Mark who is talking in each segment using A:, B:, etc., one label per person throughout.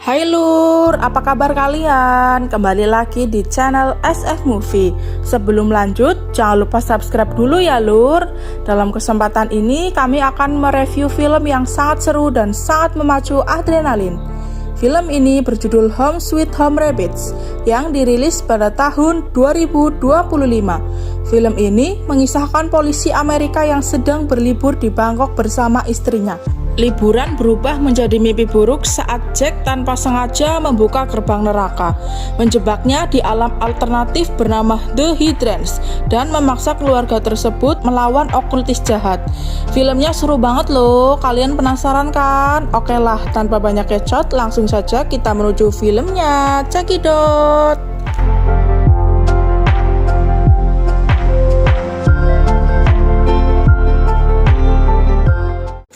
A: Hai Lur, apa kabar kalian? Kembali lagi di channel SF Movie. Sebelum lanjut, jangan lupa subscribe dulu ya Lur. Dalam kesempatan ini, kami akan mereview film yang sangat seru dan sangat memacu adrenalin. Film ini berjudul Home Sweet Home Rabbits yang dirilis pada tahun 2025. Film ini mengisahkan polisi Amerika yang sedang berlibur di Bangkok bersama istrinya. Liburan berubah menjadi mimpi buruk saat Jack tanpa sengaja membuka gerbang neraka, menjebaknya di alam alternatif bernama The Hydrants, dan memaksa keluarga tersebut melawan okultis jahat. Filmnya seru banget loh, kalian penasaran kan? Oke lah, tanpa banyak kecot, langsung saja kita menuju filmnya. Cekidot!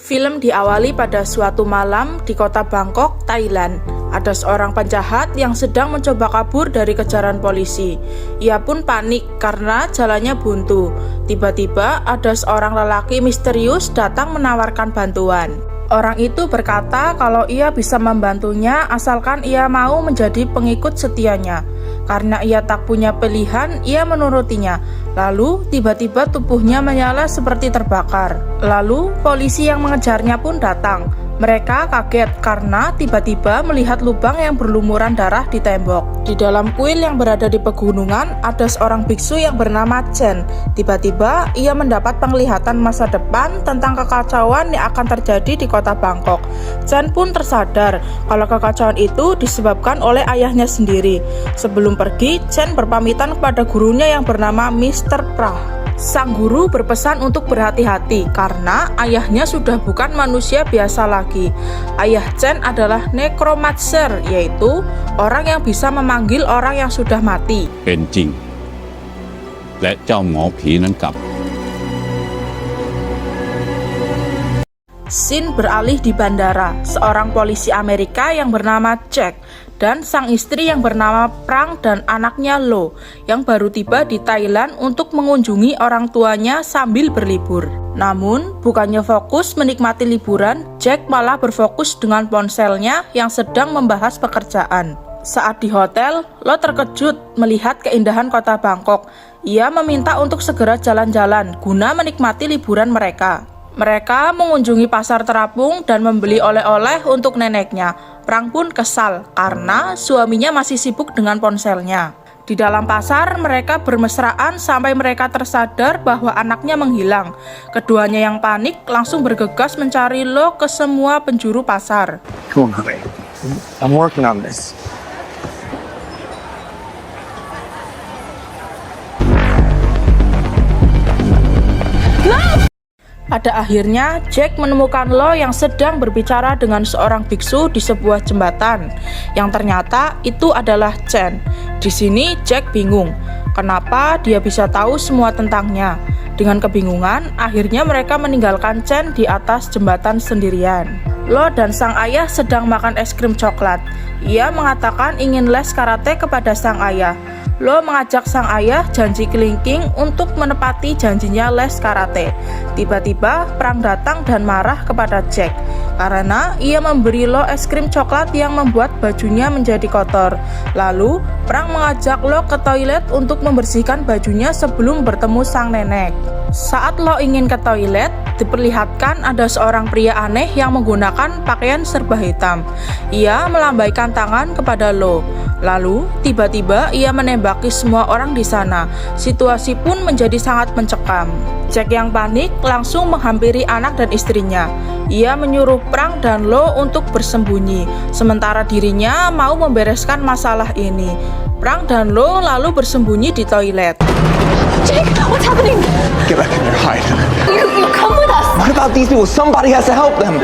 A: Film diawali pada suatu malam di kota Bangkok, Thailand. Ada seorang penjahat yang sedang mencoba kabur dari kejaran polisi. Ia pun panik karena jalannya buntu. Tiba-tiba ada seorang lelaki misterius datang menawarkan bantuan. Orang itu berkata kalau ia bisa membantunya asalkan ia mau menjadi pengikut setianya. Karena ia tak punya pilihan, ia menurutinya. Lalu tiba-tiba tubuhnya menyala seperti terbakar. Lalu polisi yang mengejarnya pun datang. Mereka kaget karena tiba-tiba melihat lubang yang berlumuran darah di tembok. Di dalam kuil yang berada di pegunungan, ada seorang biksu yang bernama Chen. Tiba-tiba ia mendapat penglihatan masa depan tentang kekacauan yang akan terjadi di kota Bangkok. Chen pun tersadar kalau kekacauan itu disebabkan oleh ayahnya sendiri. Sebelum pergi, Chen berpamitan kepada gurunya yang bernama Mr. Prah. Sang guru berpesan untuk berhati-hati karena ayahnya sudah bukan manusia biasa lagi. Ayah Chen adalah necromancer, yaitu orang yang bisa memanggil orang yang sudah mati.
B: เป็นจริงและเจ้าหมอผีนั้นกลับ
A: Scene beralih di bandara. Seorang polisi Amerika yang bernama Jack dan sang istri yang bernama Prang dan anaknya Lo yang baru tiba di Thailand untuk mengunjungi orang tuanya sambil berlibur. Namun, bukannya fokus menikmati liburan, Jack malah berfokus dengan ponselnya yang sedang membahas pekerjaan. Saat di hotel, Lo terkejut melihat keindahan kota Bangkok. Ia meminta untuk segera jalan-jalan guna menikmati liburan mereka. Mereka mengunjungi pasar terapung dan membeli oleh-oleh untuk neneknya. Prang pun kesal karena suaminya masih sibuk dengan ponselnya. Di dalam pasar, mereka bermesraan sampai mereka tersadar bahwa anaknya menghilang. Keduanya yang panik langsung bergegas mencari Lo ke semua penjuru pasar.
C: Come on, honey. I'm working on this.
A: Pada akhirnya, Jack menemukan Lo yang sedang berbicara dengan seorang biksu di sebuah jembatan, yang ternyata itu adalah Chen. Di sini, Jack bingung, kenapa dia bisa tahu semua tentangnya. Dengan kebingungan, akhirnya mereka meninggalkan Chen di atas jembatan sendirian. Lo dan sang ayah sedang makan es krim coklat. Ia mengatakan ingin les karate kepada sang ayah. Lo mengajak sang ayah janji kelingking untuk menepati janjinya les karate. Tiba-tiba Prang datang dan marah kepada Jack karena ia memberi Lo es krim coklat yang membuat bajunya menjadi kotor. Lalu Prang mengajak Lo ke toilet untuk membersihkan bajunya sebelum bertemu sang nenek. Saat Lo ingin ke toilet, diperlihatkan ada seorang pria aneh yang menggunakan pakaian serba hitam. Ia melambaikan tangan kepada Lo. Lalu, tiba-tiba ia menembaki semua orang di sana. Situasi pun menjadi sangat mencekam. Jack yang panik langsung menghampiri anak dan istrinya. Ia menyuruh Prang dan Lo untuk bersembunyi, sementara dirinya mau membereskan masalah ini. Prang dan Lo lalu bersembunyi di toilet.
D: Jake, what's happening?
C: Get back in there, hide.
D: You come with us.
C: What about these people? Somebody has to help them.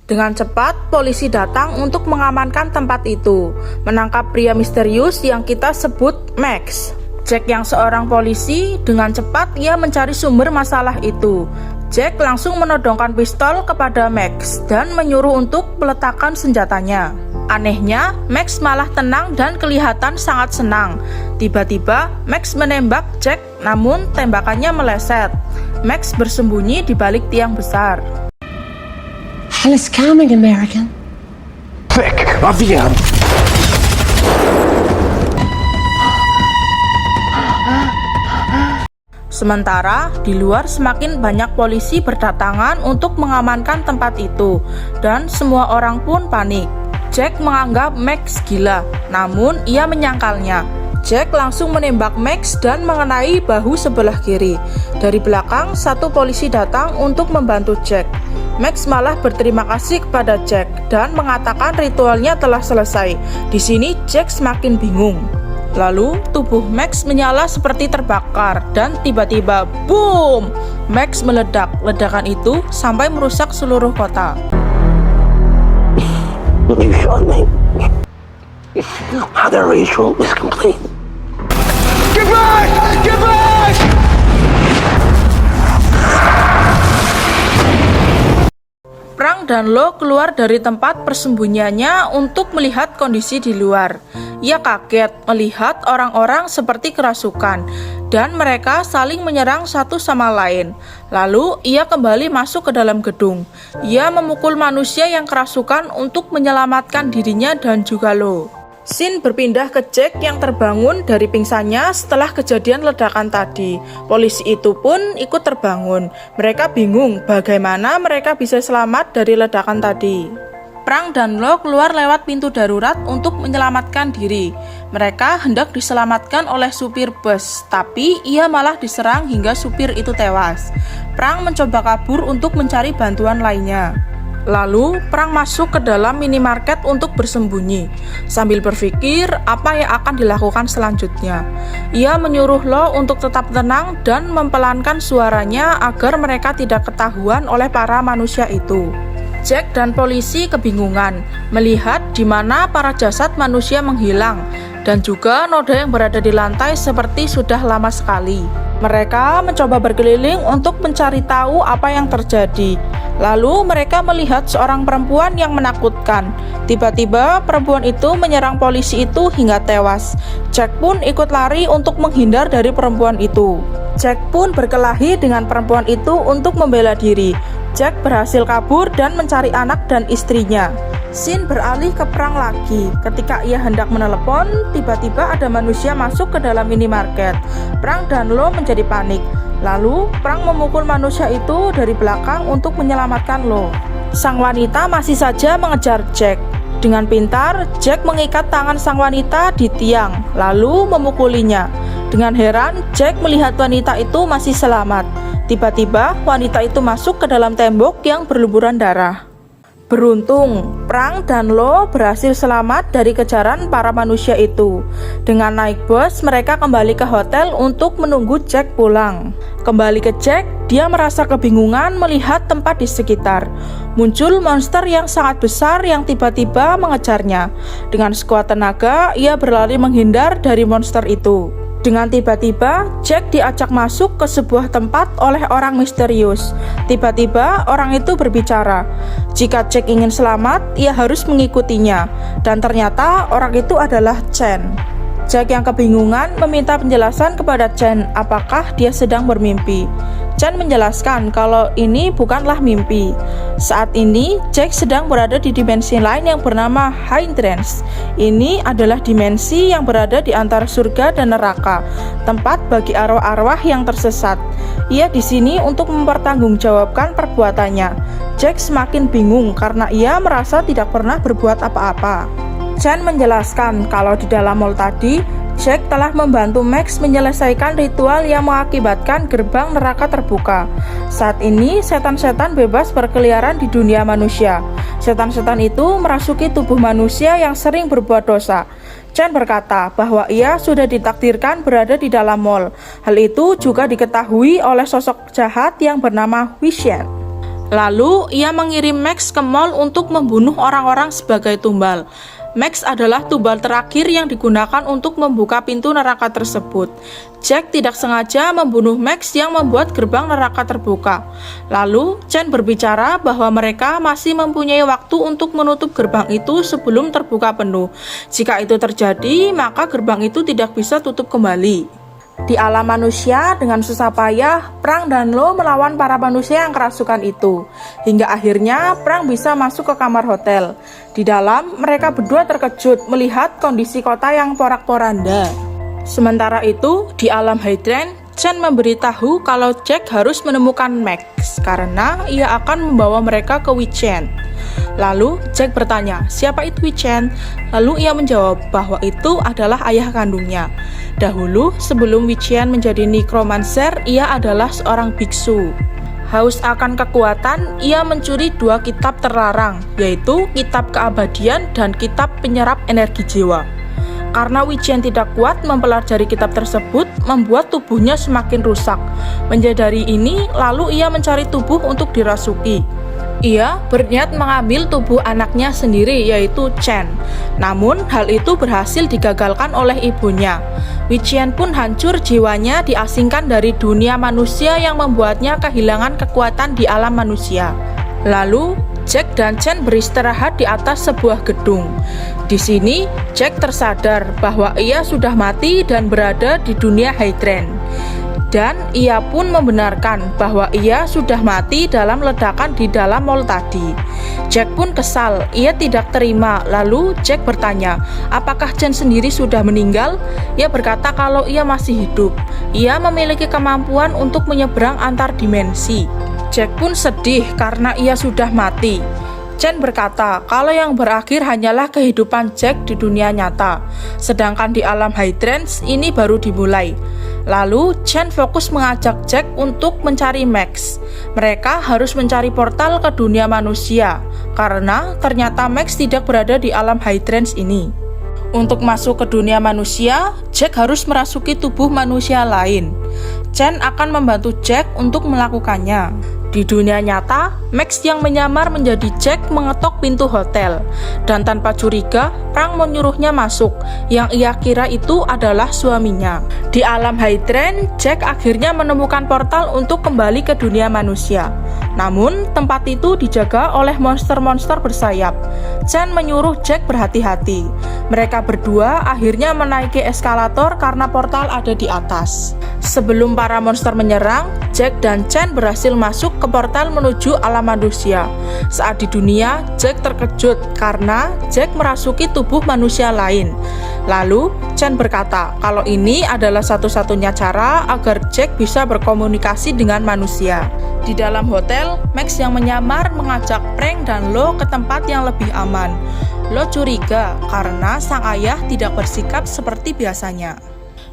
A: Dengan cepat, polisi datang untuk mengamankan tempat itu, menangkap pria misterius yang kita sebut Max. Jack yang seorang polisi, dengan cepat ia mencari sumber masalah itu. Jack langsung menodongkan pistol kepada Max dan menyuruh untuk meletakkan senjatanya. Anehnya, Max malah tenang dan kelihatan sangat senang. Tiba-tiba, Max menembak Jack, namun tembakannya meleset. Max bersembunyi di balik tiang besar.
E: hell is coming, American?
C: Vic, Avian.
A: Sementara di luar semakin banyak polisi berdatangan untuk mengamankan tempat itu dan semua orang pun panik. Jack menganggap Max gila, namun ia menyangkalnya. Jack langsung menembak Max dan mengenai bahu sebelah kiri. Dari belakang, satu polisi datang untuk membantu Jack. Max malah berterima kasih kepada Jack dan mengatakan ritualnya telah selesai. Di sini Jack semakin bingung. Lalu tubuh Max menyala seperti terbakar dan tiba-tiba boom! Max meledak. Ledakan itu sampai merusak seluruh kota.
E: You showed me how the ritual is complete.
C: Get back! Get back!
A: Prang dan Lo keluar dari tempat persembunyiannya untuk melihat kondisi di luar. Ia kaget melihat orang-orang seperti kerasukan dan mereka saling menyerang satu sama lain. Lalu ia kembali masuk ke dalam gedung. Ia memukul manusia yang kerasukan untuk menyelamatkan dirinya dan juga Lo. Scene berpindah ke Jack yang terbangun dari pingsannya setelah kejadian ledakan tadi. Polisi itu pun ikut terbangun. Mereka bingung bagaimana mereka bisa selamat dari ledakan tadi. Prang dan Lo keluar lewat pintu darurat untuk menyelamatkan diri. Mereka hendak diselamatkan oleh supir bus, tapi ia malah diserang hingga supir itu tewas. Prang mencoba kabur untuk mencari bantuan lainnya. Lalu, Prang masuk ke dalam minimarket untuk bersembunyi, sambil berpikir apa yang akan dilakukan selanjutnya. Ia menyuruh Lo untuk tetap tenang dan mempelankan suaranya agar mereka tidak ketahuan oleh para manusia itu. Jack dan polisi kebingungan melihat di mana para jasad manusia menghilang dan juga noda yang berada di lantai seperti sudah lama sekali. Mereka mencoba berkeliling untuk mencari tahu apa yang terjadi. Lalu mereka melihat seorang perempuan yang menakutkan. Tiba-tiba perempuan itu menyerang polisi itu hingga tewas. Jack pun ikut lari untuk menghindar dari perempuan itu. Jack pun berkelahi dengan perempuan itu untuk membela diri. Jack berhasil kabur dan mencari anak dan istrinya. Scene beralih ke Prang lagi. Ketika ia hendak menelepon, tiba-tiba ada manusia masuk ke dalam minimarket. Prang dan Lo menjadi panik. Lalu, Prang memukul manusia itu dari belakang untuk menyelamatkan Lo. Sang wanita masih saja mengejar Jack. Dengan pintar, Jack mengikat tangan sang wanita di tiang, lalu memukulinya. Dengan heran, Jack melihat wanita itu masih selamat. Tiba-tiba, wanita itu masuk ke dalam tembok yang berlumuran darah. Beruntung, Prang dan Lo berhasil selamat dari kejaran para manusia itu. Dengan naik bus, mereka kembali ke hotel untuk menunggu Jack pulang. Kembali ke Jack, dia merasa kebingungan melihat tempat di sekitar. Muncul monster yang sangat besar yang tiba-tiba mengejarnya. Dengan sekuat tenaga, ia berlari menghindar dari monster itu. Dengan tiba-tiba, Jack diajak masuk ke sebuah tempat oleh orang misterius. Tiba-tiba, orang itu berbicara. Jika Jack ingin selamat, ia harus mengikutinya. Dan ternyata orang itu adalah Chen. Jack yang kebingungan meminta penjelasan kepada Chen apakah dia sedang bermimpi. Chen menjelaskan kalau ini bukanlah mimpi. Saat ini, Jack sedang berada di dimensi lain yang bernama High Trance. Ini adalah dimensi yang berada di antara surga dan neraka, tempat bagi arwah-arwah yang tersesat. Ia di sini untuk mempertanggungjawabkan perbuatannya. Jack semakin bingung karena ia merasa tidak pernah berbuat apa-apa. Chen menjelaskan kalau di dalam mall tadi, Jack telah membantu Max menyelesaikan ritual yang mengakibatkan gerbang neraka terbuka. Saat ini, setan-setan bebas berkeliaran di dunia manusia. Setan-setan itu merasuki tubuh manusia yang sering berbuat dosa. Chen berkata bahwa ia sudah ditakdirkan berada di dalam mall. Hal itu juga diketahui oleh sosok jahat yang bernama Wishen. Lalu, ia mengirim Max ke mall untuk membunuh orang-orang sebagai tumbal. Max adalah tumbal terakhir yang digunakan untuk membuka pintu neraka tersebut. Jack tidak sengaja membunuh Max yang membuat gerbang neraka terbuka. Lalu, Chen berbicara bahwa mereka masih mempunyai waktu untuk menutup gerbang itu sebelum terbuka penuh. Jika itu terjadi, maka gerbang itu tidak bisa tutup kembali. Di alam manusia, dengan susah payah, Prang dan Lo melawan para manusia yang kerasukan itu. Hingga akhirnya, Prang bisa masuk ke kamar hotel. Di dalam, mereka berdua terkejut melihat kondisi kota yang porak-poranda. Sementara itu, di alam Hydrant, Chen memberitahu kalau Jack harus menemukan Max karena ia akan membawa mereka ke Wei-Chen. Lalu Jack bertanya, siapa itu Wei-Chen? Lalu ia menjawab bahwa itu adalah ayah kandungnya. Dahulu, sebelum Wei-Chen menjadi necromancer, ia adalah seorang biksu. Haus akan kekuatan, ia mencuri 2 kitab terlarang, yaitu Kitab Keabadian dan Kitab Penyerap Energi Jiwa. Karena Wei-Chen tidak kuat mempelajari kitab tersebut, membuat tubuhnya semakin rusak. Menyadari ini, lalu ia mencari tubuh untuk dirasuki. Ia berniat mengambil tubuh anaknya sendiri, yaitu Chen. Namun, hal itu berhasil digagalkan oleh ibunya. Wei-Chen pun hancur jiwanya, diasingkan dari dunia manusia yang membuatnya kehilangan kekuatan di alam manusia. Lalu, Jack dan Chen beristirahat di atas sebuah gedung. Di sini, Jack tersadar bahwa ia sudah mati dan berada di dunia Hydrant. Dan ia pun membenarkan bahwa ia sudah mati dalam ledakan di dalam mall tadi. Jack pun kesal, ia tidak terima. Lalu Jack bertanya, apakah Chen sendiri sudah meninggal? Ia berkata kalau ia masih hidup. Ia memiliki kemampuan untuk menyeberang antar dimensi. Jack pun sedih karena ia sudah mati. Chen berkata kalau yang berakhir hanyalah kehidupan Jack di dunia nyata, sedangkan di alam Hydrants ini baru dimulai. Lalu Chen fokus mengajak Jack untuk mencari Max. Mereka harus mencari portal ke dunia manusia, karena ternyata Max tidak berada di alam Hydrants ini. Untuk masuk ke dunia manusia, Jack harus merasuki tubuh manusia lain. Chen akan membantu Jack untuk melakukannya. Di dunia nyata, Max yang menyamar menjadi Jack mengetok pintu hotel, dan tanpa curiga, Prang menyuruhnya masuk, yang ia kira itu adalah suaminya. Di alam Hydrant, Jack akhirnya menemukan portal untuk kembali ke dunia manusia. Namun, tempat itu dijaga oleh monster-monster bersayap. Chen menyuruh Jack berhati-hati. Mereka berdua akhirnya menaiki eskalator karena portal ada di atas. Sebelum para monster menyerang, Jack dan Chen berhasil masuk ke portal menuju alam manusia. Saat di dunia, Jack terkejut karena Jack merasuki tubuh manusia lain. Lalu, Chen berkata kalau ini adalah satu-satunya cara agar Jack bisa berkomunikasi dengan manusia. Di dalam hotel, Max yang menyamar mengajak Frank dan Lo ke tempat yang lebih aman. Lo curiga karena sang ayah tidak bersikap seperti biasanya.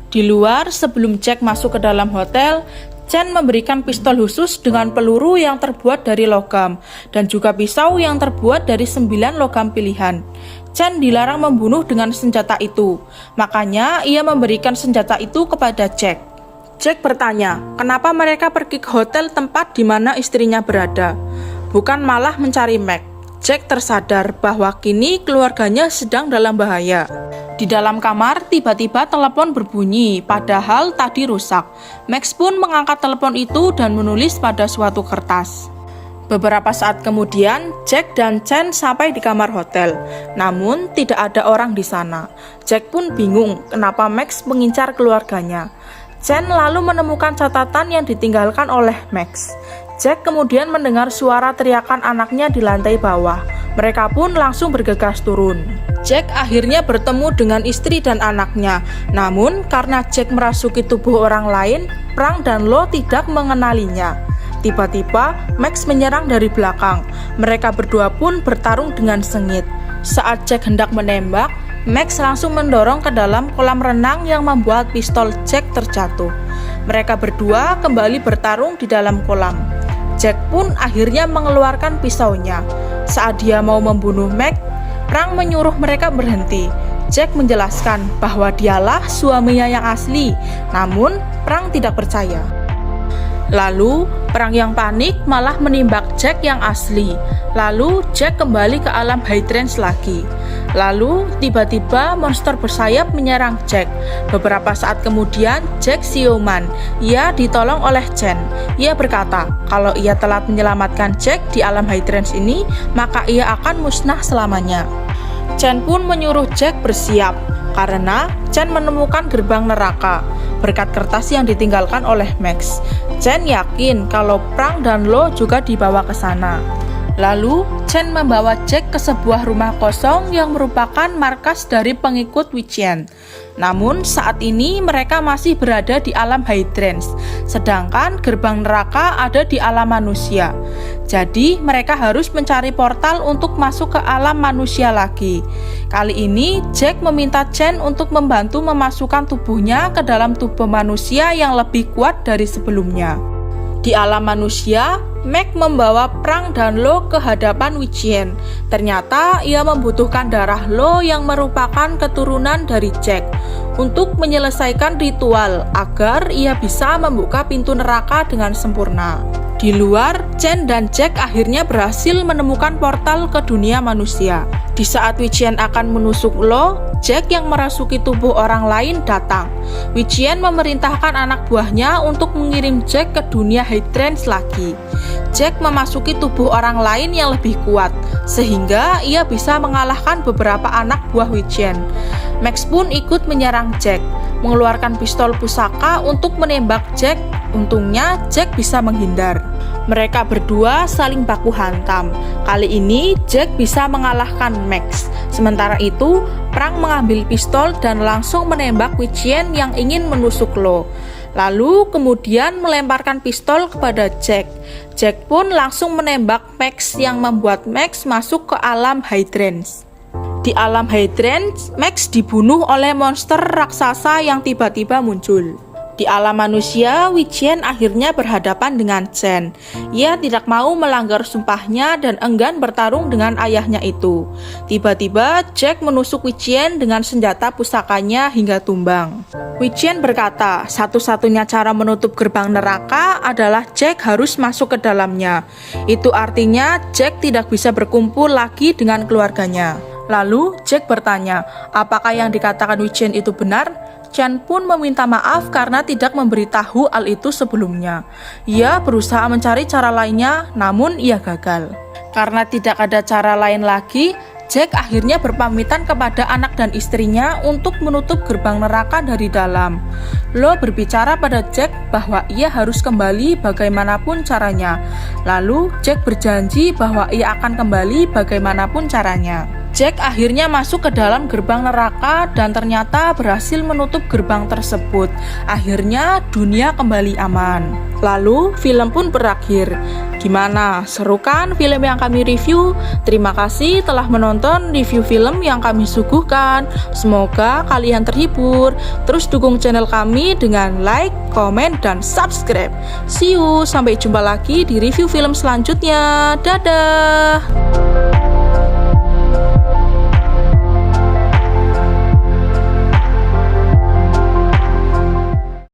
A: Di luar, sebelum Jack masuk ke dalam hotel, Chen memberikan pistol khusus dengan peluru yang terbuat dari logam dan juga pisau yang terbuat dari 9 logam pilihan. Chen dilarang membunuh dengan senjata itu, makanya ia memberikan senjata itu kepada Jack. Jack bertanya, kenapa mereka pergi ke hotel tempat di mana istrinya berada, bukan malah mencari Max. Jack tersadar bahwa kini keluarganya sedang dalam bahaya. Di dalam kamar, tiba-tiba telepon berbunyi, padahal tadi rusak. Max pun mengangkat telepon itu dan menulis pada suatu kertas. Beberapa saat kemudian, Jack dan Chen sampai di kamar hotel. Namun, tidak ada orang di sana. Jack pun bingung kenapa Max mengincar keluarganya. Chen lalu menemukan catatan yang ditinggalkan oleh Max. Jack kemudian mendengar suara teriakan anaknya di lantai bawah. Mereka pun langsung bergegas turun. Jack akhirnya bertemu dengan istri dan anaknya. Namun, karena Jack merasuki tubuh orang lain, Prang dan Lo tidak mengenalinya. Tiba-tiba, Max menyerang dari belakang. Mereka berdua pun bertarung dengan sengit. Saat Jack hendak menembak, Max langsung mendorong ke dalam kolam renang yang membuat pistol Jack terjatuh. Mereka berdua kembali bertarung di dalam kolam. Jack pun akhirnya mengeluarkan pisaunya. Saat dia mau membunuh Max, Prang menyuruh mereka berhenti. Jack menjelaskan bahwa dialah suaminya yang asli, namun Prang tidak percaya. Lalu, Prang yang panik malah menembak Jack yang asli. Lalu, Jack kembali ke alam Hydrants lagi. Lalu, tiba-tiba monster bersayap menyerang Jack. Beberapa saat kemudian, Jack siuman. Ia ditolong oleh Chen. Ia berkata, kalau ia telat menyelamatkan Jack di alam Hydrants ini, maka ia akan musnah selamanya. Chen pun menyuruh Jack bersiap, karena Chen menemukan gerbang neraka. berkat kertas yang ditinggalkan oleh Max. Chen yakin kalau Prang dan Lo juga dibawa ke sana. Lalu, Chen membawa Jack ke sebuah rumah kosong yang merupakan markas dari pengikut Wei-Chien. Namun, saat ini mereka masih berada di alam Hydrange, sedangkan gerbang neraka ada di alam manusia. Jadi, mereka harus mencari portal untuk masuk ke alam manusia lagi. Kali ini, Jack meminta Chen untuk membantu memasukkan tubuhnya ke dalam tubuh manusia yang lebih kuat dari sebelumnya. Di alam manusia, Mac membawa Prang dan Lo ke hadapan Wei-Chien. Ternyata ia membutuhkan darah Lo yang merupakan keturunan dari Jack untuk menyelesaikan ritual agar ia bisa membuka pintu neraka dengan sempurna. Di luar, Chen dan Jack akhirnya berhasil menemukan portal ke dunia manusia. Di saat Wei-Chien akan menusuk Lo, Jack yang merasuki tubuh orang lain datang. Wei-Chien memerintahkan anak buahnya untuk mengirim Jack ke dunia Hydrange lagi. Jack memasuki tubuh orang lain yang lebih kuat, sehingga ia bisa mengalahkan beberapa anak buah Wei-Chien. Max pun ikut menyerang Jack, mengeluarkan pistol pusaka untuk menembak Jack. Untungnya Jack bisa menghindar. Mereka berdua saling baku hantam. Kali ini Jack bisa mengalahkan Max. Sementara itu, Prang mengambil pistol dan langsung menembak Wei-Chien yang ingin menusuk Lo. Lalu kemudian melemparkan pistol kepada Jack. Jack pun langsung menembak Max yang membuat Max masuk ke alam Hydrange. Di alam Hydrange, Max dibunuh oleh monster raksasa yang tiba-tiba muncul. Di alam manusia, Wei-Chien akhirnya berhadapan dengan Chen. Ia tidak mau melanggar sumpahnya dan enggan bertarung dengan ayahnya itu. Tiba-tiba, Jack menusuk Wei-Chien dengan senjata pusakanya hingga tumbang. Wei-Chien berkata, satu-satunya cara menutup gerbang neraka adalah Jack harus masuk ke dalamnya. Itu artinya Jack tidak bisa berkumpul lagi dengan keluarganya. Lalu, Jack bertanya, apakah yang dikatakan Wei-Chien itu benar? Chen pun meminta maaf karena tidak memberitahu hal itu sebelumnya. Ia berusaha mencari cara lainnya, namun ia gagal. Karena tidak ada cara lain lagi, Jack akhirnya berpamitan kepada anak dan istrinya untuk menutup gerbang neraka dari dalam. Lo berbicara pada Jack bahwa ia harus kembali bagaimanapun caranya. Lalu Jack berjanji bahwa ia akan kembali bagaimanapun caranya. Jack akhirnya masuk ke dalam gerbang neraka dan ternyata berhasil menutup gerbang tersebut. Akhirnya dunia kembali aman. Lalu film pun berakhir. Gimana? Seru kan film yang kami review? Terima kasih telah menonton review film yang kami suguhkan. Semoga kalian terhibur. Terus dukung channel kami dengan like, komen, dan subscribe. See you, sampai jumpa lagi di review film selanjutnya. Dadah!